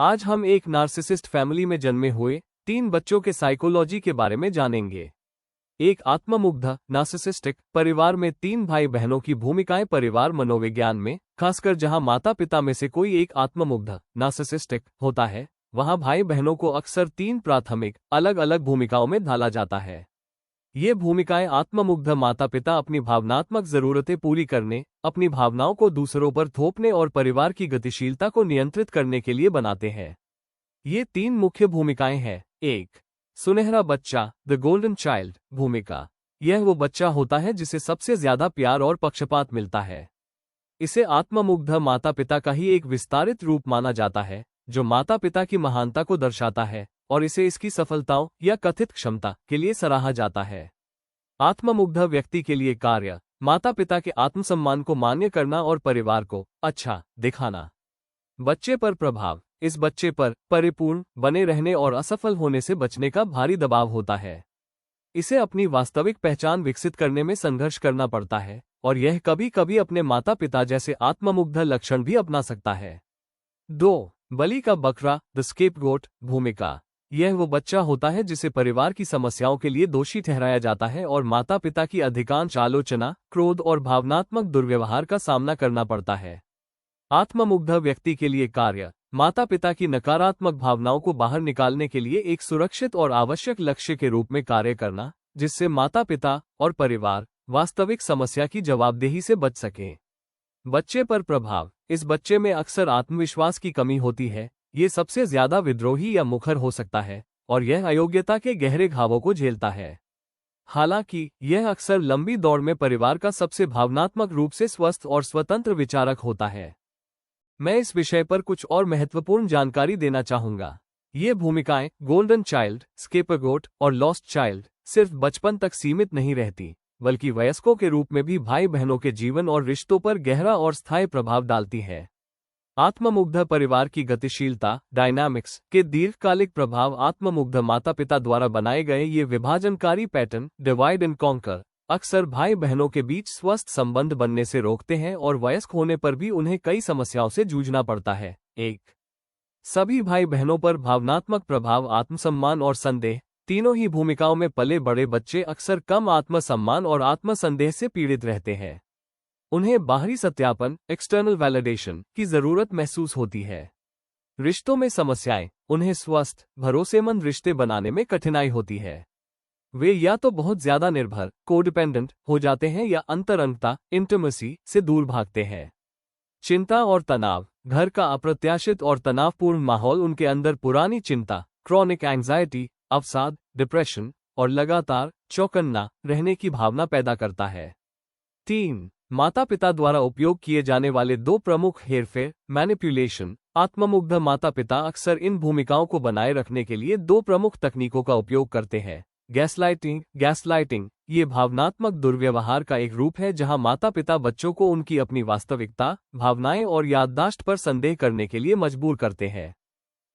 आज हम एक नार्सिसिस्ट फैमिली में जन्मे हुए 3 बच्चों के साइकोलॉजी के बारे में जानेंगे। एक आत्ममुग्ध नार्सिसिस्टिक परिवार में 3 भाई बहनों की भूमिकाएं। परिवार मनोविज्ञान में, खासकर जहां माता पिता में से कोई एक आत्ममुग्ध नार्सिसिस्टिक होता है, वहां भाई बहनों को अक्सर 3 प्राथमिक अलग अलग भूमिकाओं में ढाला जाता है। ये भूमिकाएं आत्ममुग्ध माता पिता अपनी भावनात्मक जरूरतें पूरी करने, अपनी भावनाओं को दूसरों पर थोपने और परिवार की गतिशीलता को नियंत्रित करने के लिए बनाते हैं। ये 3 मुख्य भूमिकाएं हैं। 1. सुनहरा बच्चा, द गोल्डन चाइल्ड भूमिका। यह वो बच्चा होता है जिसे सबसे ज्यादा प्यार और पक्षपात मिलता है। इसे आत्ममुग्ध माता पिता का ही एक विस्तारित रूप माना जाता है, जो माता पिता की महानता को दर्शाता है और इसे इसकी सफलताओं या कथित क्षमता के लिए सराहा जाता है। आत्ममुग्ध व्यक्ति के लिए कार्य, माता पिता के आत्मसम्मान को मान्य करना और परिवार को अच्छा दिखाना। बच्चे पर प्रभाव, इस बच्चे पर परिपूर्ण बने रहने और असफल होने से बचने का भारी दबाव होता है। इसे अपनी वास्तविक पहचान विकसित करने में संघर्ष करना पड़ता है और यह कभी कभी अपने माता पिता जैसे आत्ममुग्ध लक्षण भी अपना सकता है। 2. बलि का बकरा, द स्केपगोट भूमिका। यह वो बच्चा होता है जिसे परिवार की समस्याओं के लिए दोषी ठहराया जाता है और माता पिता की अधिकांश आलोचना, क्रोध और भावनात्मक दुर्व्यवहार का सामना करना पड़ता है। आत्ममुग्ध व्यक्ति के लिए कार्य, माता पिता की नकारात्मक भावनाओं को बाहर निकालने के लिए एक सुरक्षित और आवश्यक लक्ष्य के रूप में कार्य करना, जिससे माता पिता और परिवार वास्तविक समस्या की जवाबदेही से बच सकें। बच्चे पर प्रभाव, इस बच्चे में अक्सर आत्मविश्वास की कमी होती है। ये सबसे ज्यादा विद्रोही या मुखर हो सकता है और यह अयोग्यता के गहरे घावों को झेलता है। हालांकि यह अक्सर लंबी दौड़ में परिवार का सबसे भावनात्मक रूप से स्वस्थ और स्वतंत्र विचारक होता है। मैं इस विषय पर कुछ और महत्वपूर्ण जानकारी देना चाहूंगा। ये भूमिकाएं गोल्डन चाइल्ड, स्केपगोट और लॉस्ट चाइल्ड सिर्फ बचपन तक सीमित नहीं रहती, बल्कि वयस्कों के रूप में भी भाई बहनों के जीवन और रिश्तों पर गहरा और स्थायी प्रभाव डालती है। आत्ममुग्ध परिवार की गतिशीलता, डायनामिक्स के दीर्घकालिक प्रभाव। आत्ममुग्ध माता पिता द्वारा बनाए गए ये विभाजनकारी पैटर्न, डिवाइड एंड कॉन्कर, अक्सर भाई बहनों के बीच स्वस्थ संबंध बनने से रोकते हैं और वयस्क होने पर भी उन्हें कई समस्याओं से जूझना पड़ता है। 1. सभी भाई बहनों पर भावनात्मक प्रभाव, आत्मसम्मान और संदेह। तीनों ही भूमिकाओं में पले बड़े बच्चे अक्सर कम आत्मसम्मान और आत्मसंदेह से पीड़ित रहते हैं। उन्हें बाहरी सत्यापन, एक्सटर्नल वैलिडेशन की जरूरत महसूस होती है। रिश्तों में समस्याएं, उन्हें स्वस्थ, भरोसेमंद रिश्ते बनाने में कठिनाई होती है। वे या तो बहुत ज्यादा निर्भर, कोडिपेंडेंट हो जाते हैं या अंतरंगता, इंटिमेसी से दूर भागते हैं। चिंता और तनाव, घर का अप्रत्याशित और तनावपूर्ण माहौल उनके अंदर पुरानी चिंता, क्रॉनिक एंजाइटी, अवसाद, डिप्रेशन और लगातार चौकन्ना रहने की भावना पैदा करता है। 3. माता पिता द्वारा उपयोग किए जाने वाले 2 प्रमुख हेरफेर, मैनिपुलेशन। आत्ममुग्ध माता पिता अक्सर इन भूमिकाओं को बनाए रखने के लिए 2 प्रमुख तकनीकों का उपयोग करते हैं। गैसलाइटिंग ये भावनात्मक दुर्व्यवहार का एक रूप है जहां माता पिता बच्चों को उनकी अपनी वास्तविकता, भावनाएं और याददाश्त पर संदेह करने के लिए मजबूर करते हैं।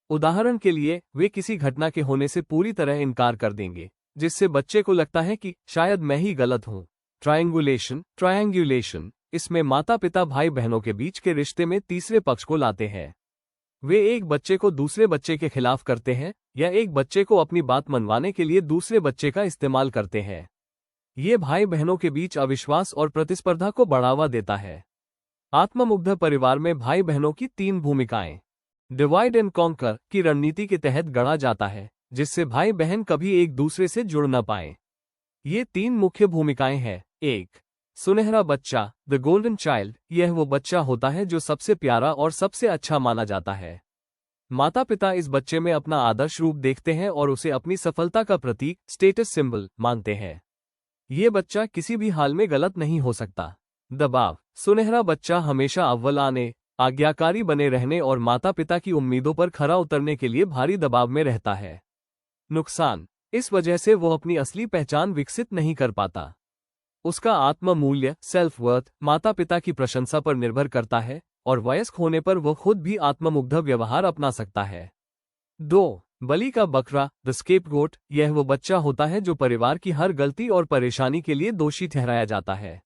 उदाहरण के लिए, वे किसी घटना के होने से पूरी तरह इनकार कर देंगे, जिससे बच्चे को लगता है कि शायद मैं ही गलत हूं। ट्रायंगुलेशन, इसमें माता पिता भाई बहनों के बीच के रिश्ते में तीसरे पक्ष को लाते हैं। वे एक बच्चे को दूसरे बच्चे के खिलाफ करते हैं या एक बच्चे को अपनी बात मनवाने के लिए दूसरे बच्चे का इस्तेमाल करते हैं। ये भाई बहनों के बीच अविश्वास और प्रतिस्पर्धा को बढ़ावा देता है। आत्ममुग्ध परिवार में भाई बहनों की 3 भूमिकाएं डिवाइड एंड कॉन्कर की रणनीति के तहत गढ़ा जाता है, जिससे भाई बहन कभी एक दूसरे से जुड़ न पाए। ये 3 मुख्य भूमिकाएं हैं। 1. सुनहरा बच्चा, द गोल्डन चाइल्ड। यह वो बच्चा होता है जो सबसे प्यारा और सबसे अच्छा माना जाता है। माता पिता इस बच्चे में अपना आदर्श रूप देखते हैं और उसे अपनी सफलता का प्रतीक, स्टेटस सिंबल मानते हैं। ये बच्चा किसी भी हाल में गलत नहीं हो सकता। दबाव, सुनहरा बच्चा हमेशा अव्वल आने, आज्ञाकारी बने रहने और माता पिता की उम्मीदों पर खरा उतरने के लिए भारी दबाव में रहता है। नुकसान, इस वजह से वो अपनी असली पहचान विकसित नहीं कर पाता। उसका आत्म मूल्य, सेल्फ वर्थ, माता पिता की प्रशंसा पर निर्भर करता है और वयस्क होने पर वो खुद भी आत्ममुग्ध व्यवहार अपना सकता है। 2. बलि का बकरा, द स्केपगोट। यह वो बच्चा होता है जो परिवार की हर गलती और परेशानी के लिए दोषी ठहराया जाता है।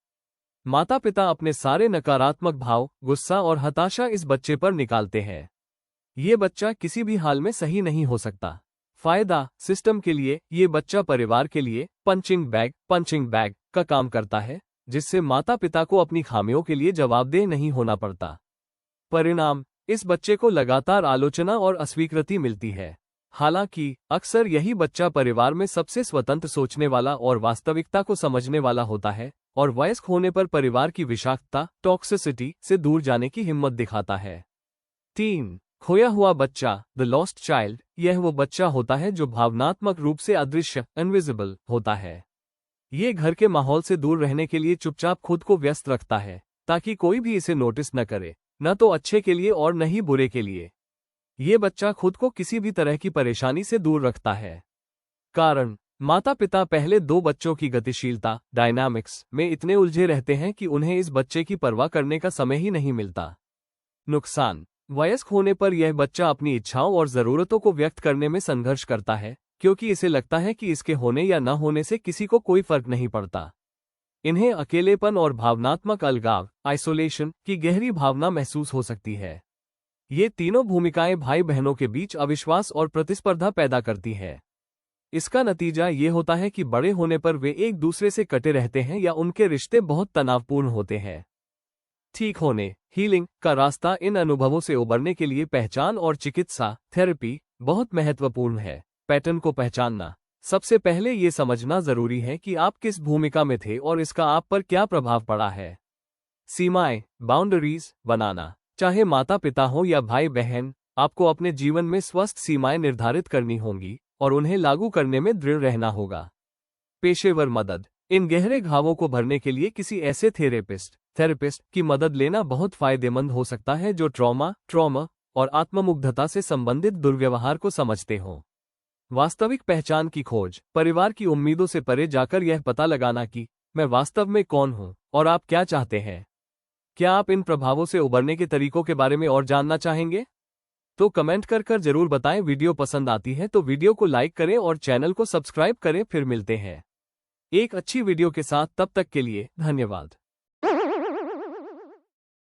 माता पिता अपने सारे नकारात्मक भाव, गुस्सा और हताशा इस बच्चे पर निकालते हैं। ये बच्चा किसी भी हाल में सही नहीं हो सकता। फायदा, सिस्टम के लिए ये बच्चा परिवार के लिए पंचिंग बैग का काम करता है, जिससे माता पिता को अपनी खामियों के लिए जवाबदेह नहीं होना पड़ता। परिणाम, इस बच्चे को लगातार आलोचना और अस्वीकृति मिलती है। हालांकि अक्सर यही बच्चा परिवार में सबसे स्वतंत्र सोचने वाला और वास्तविकता को समझने वाला होता है और वयस्क होने पर परिवार की विषाक्तता टॉक्सिसिटी से दूर जाने की हिम्मत दिखाता है। 3. खोया हुआ बच्चा, द लॉस्ट चाइल्ड। यह वो बच्चा होता है जो भावनात्मक रूप से अदृश्य इनविजिबल होता है। ये घर के माहौल से दूर रहने के लिए चुपचाप खुद को व्यस्त रखता है ताकि कोई भी इसे नोटिस न करे, न तो अच्छे के लिए और न ही बुरे के लिए। ये बच्चा खुद को किसी भी तरह की परेशानी से दूर रखता है। कारण, माता पिता पहले 2 बच्चों की गतिशीलता डायनामिक्स में इतने उलझे रहते हैं कि उन्हें इस बच्चे की परवाह करने का समय ही नहीं मिलता। नुकसान, वयस्क होने पर यह बच्चा अपनी इच्छाओं और ज़रूरतों को व्यक्त करने में संघर्ष करता है, क्योंकि इसे लगता है कि इसके होने या न होने से किसी को कोई फर्क नहीं पड़ता। इन्हें अकेलेपन और भावनात्मक अलगाव आइसोलेशन की गहरी भावना महसूस हो सकती है। ये तीनों भूमिकाएं भाई बहनों के बीच अविश्वास और प्रतिस्पर्धा पैदा करती है। इसका नतीजा ये होता है कि बड़े होने पर वे एक दूसरे से कटे रहते हैं या उनके रिश्ते बहुत तनावपूर्ण होते हैं। ठीक होने, हीलिंग का रास्ता, इन अनुभवों से उबरने के लिए पहचान और चिकित्सा थेरेपी बहुत महत्वपूर्ण है। पैटर्न को पहचानना, सबसे पहले ये समझना जरूरी है कि आप किस भूमिका में थे और इसका आप पर क्या प्रभाव पड़ा है। सीमाएं बाउंड्रीज बनाना, चाहे माता पिता हो या भाई बहन, आपको अपने जीवन में स्वस्थ सीमाएं निर्धारित करनी होंगी और उन्हें लागू करने में दृढ़ रहना होगा। पेशेवर मदद, इन गहरे घावों को भरने के लिए किसी ऐसे थेरेपिस्ट की मदद लेना बहुत फायदेमंद हो सकता है जो ट्रॉमा और आत्ममुग्धता से संबंधित दुर्व्यवहार को समझते हों। वास्तविक पहचान की खोज, परिवार की उम्मीदों से परे जाकर यह पता लगाना कि मैं वास्तव में कौन हूं और आप क्या चाहते हैं। क्या आप इन प्रभावों से उबरने के तरीकों के बारे में और जानना चाहेंगे? तो कमेंट कर जरूर बताएं। वीडियो पसंद आती है तो वीडियो को लाइक करें और चैनल को सब्सक्राइब करें। फिर मिलते हैं एक अच्छी वीडियो के साथ, तब तक के लिए धन्यवाद।